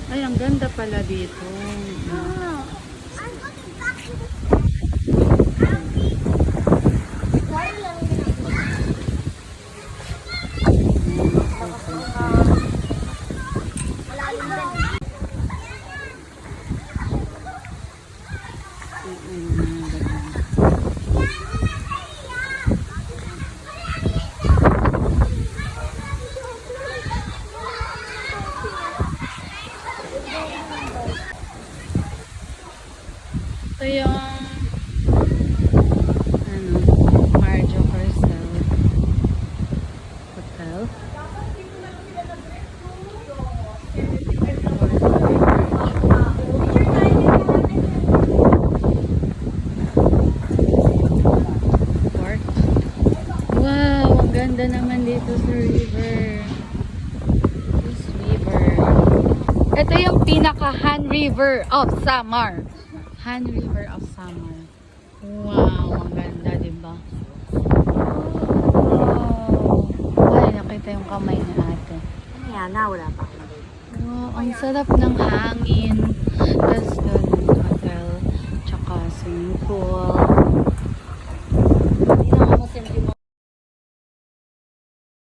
Ay, ang ganda pala dito. Ito yung Marjo Crystal Hotel. Port. Wow, ang ganda naman dito sa river. This river. Ito yung pinaka Han River of Samar. Han River of Samar. Wow, ang ganda, diba? Wow. Ay, nakita yung kamay ni ate. Ano yan? Wala pa. Wow, ang sarap ng hangin. Tapos doon, hotel, tsaka swimming pool.